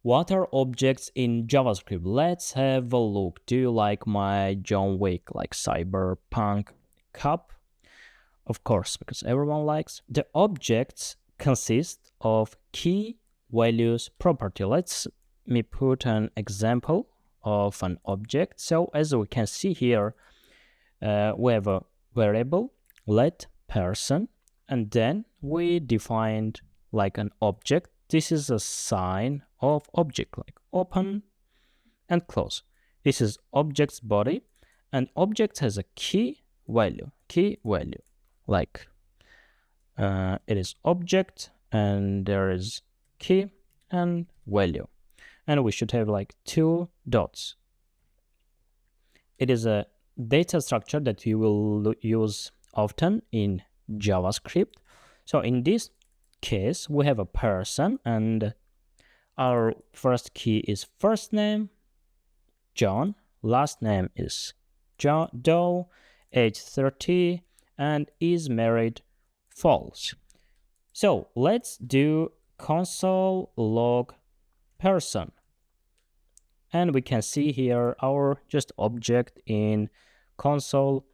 What are objects in JavaScript? Let's have a look. Do you like my John Wick, like cyberpunk cup? Of course, because everyone likes. The objects consist of key values property. Let's me put an example of an object. So as we can see here, we have a variable let person, and then we defined like an object. This is a sign of object, like open and close. This is object's body, and object has a key value, like it is object and there is key and value, and we should have like two dots. It is a data structure that you will use often in JavaScript. So in this case, we have a person, and our first key is first name, John, last name is Doe, age 30, and is married, false. So let's do console log person. And we can see here our just object in console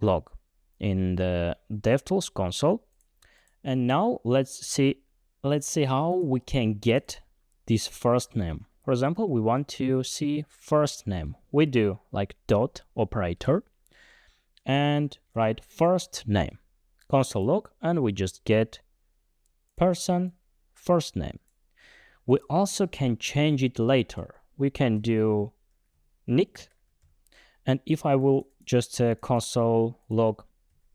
log in the DevTools console. And now let's see how we can get this first name. For example, we want to see first name. We do like dot operator and write first name, console log, and we just get person first name. We also can change it later. We can do nick, and if I will just console log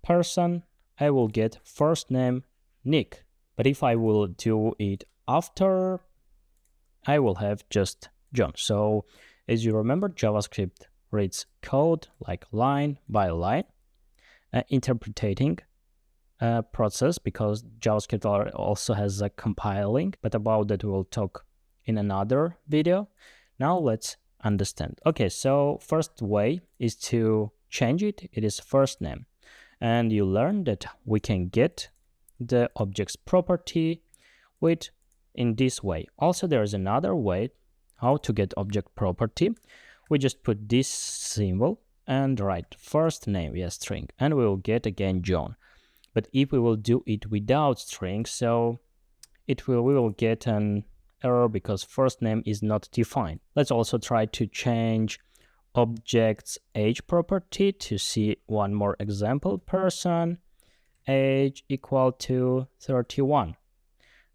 person, I will get first name Nick. But if I will do it after, I will have just John. So as you remember, JavaScript reads code like line by line, interpreting process, because JavaScript also has a compiling, but about that we'll talk in another video. Now let's understand. Okay, so first way is to change it. It is first name, and you learn that we can get the object's property with in this way. Also, there is another way how to get object property. We just put this symbol and write first name, yes, string, and we will get again John. But if we will do it without string, so we will get an error because first name is not defined. Let's also try to change object's age property to see one more example. Person age equal to 31,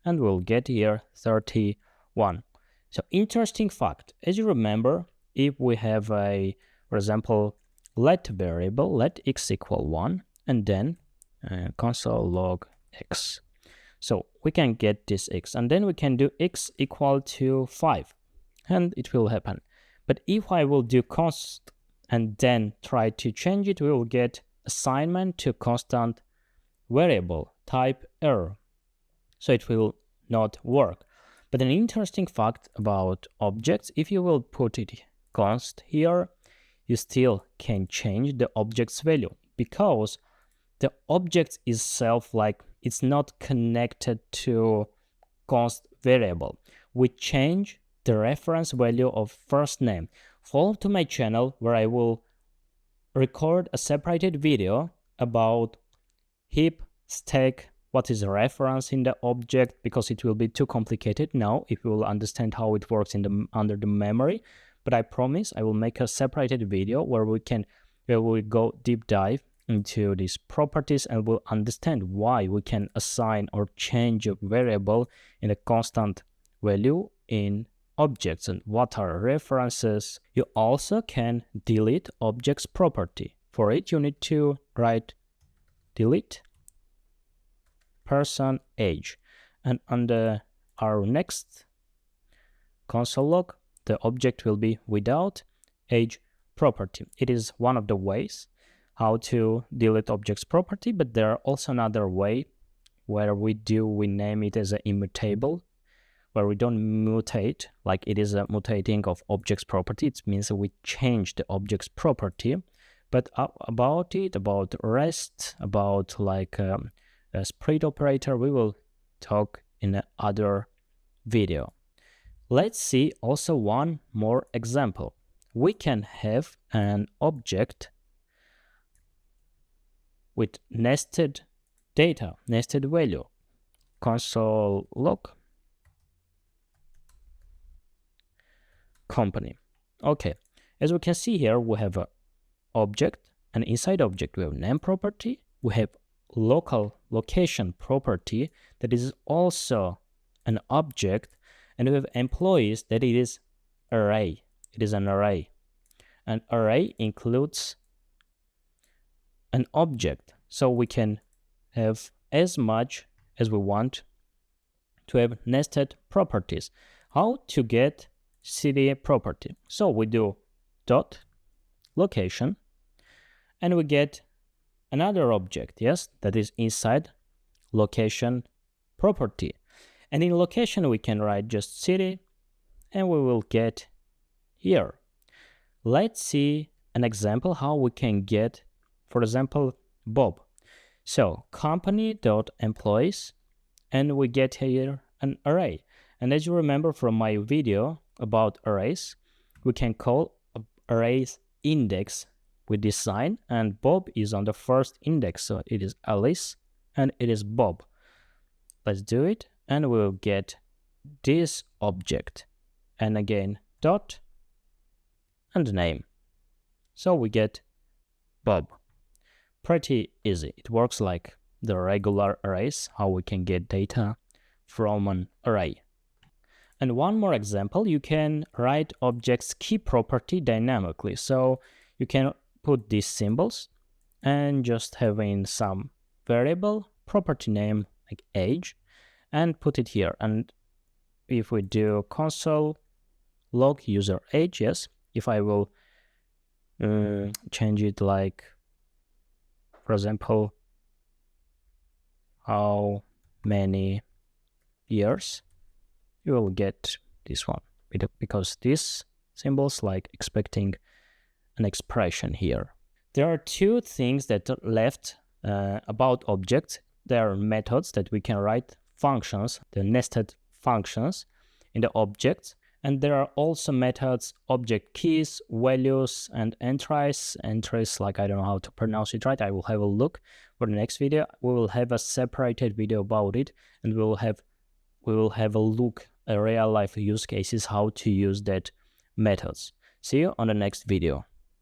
and we'll get here 31. So interesting fact, as you remember, if we have a, for example, let variable, let x equal 1, and then console log x. So we can get this x, and then we can do x equal to 5, and it will happen. But if I will do const and then try to change it, we will get assignment to constant variable type error. So it will not work. But an interesting fact about objects, if you will put it const here, you still can change the object's value, because the object itself, like, it's not connected to const variable. We change the reference value of first name. Follow to my channel where I will record a separated video about heap, stack, what is a reference in the object, because it will be too complicated now if you will understand how it works in the under the memory. But I promise I will make a separated video where we go deep dive into these properties, and we'll understand why we can assign or change a variable in a constant value in objects and what are references. You also can delete objects property. For it, you need to write delete person age, and under our next console log, the object will be without age property. It is one of the ways how to delete objects property, but there are also another way where we name it as an immutable, where we don't mutate, like it is a mutating of objects property. It means that we change the object's property. But about REST, about like a split operator, we will talk in another video. Let's see also one more example. We can have an object with nested data, nested value, console log company. Okay, as we can see here, we have an object, and inside object we have name property, we have location property that is also an object, and we have employees that it is array. It is an array. An array includes an object, so we can have as much as we want to have nested properties. How to get city property? So we do dot location, and we get another object, yes, that is inside location property. And in location we can write just city, and we will get here. Let's see an example how we can get, for example, Bob. So company.employees, and we get here an array. And as you remember from my video about arrays, we can call arrays index with this sign, and Bob is on the first index, so it is Alice and it is Bob. Let's do it, and we'll get this object, and again dot and name. So we get Bob. Pretty easy. It works like the regular arrays, how we can get data from an array. And one more example, you can write object's key property dynamically. So you can put these symbols and just having some variable property name like age and put it here. And if we do console log user age, yes, if I will change it like, for example, how many years, you will get this one, because these symbols like expecting an expression here. There are two things that are left about objects. There are methods that we can write functions, the nested functions in the objects, and there are also methods, object keys, values, and entries. Entries, like I don't know how to pronounce it right. I will have a look for the next video. We will have a separated video about it, and we will have a look at real life use cases how to use that methods. See you on the next video.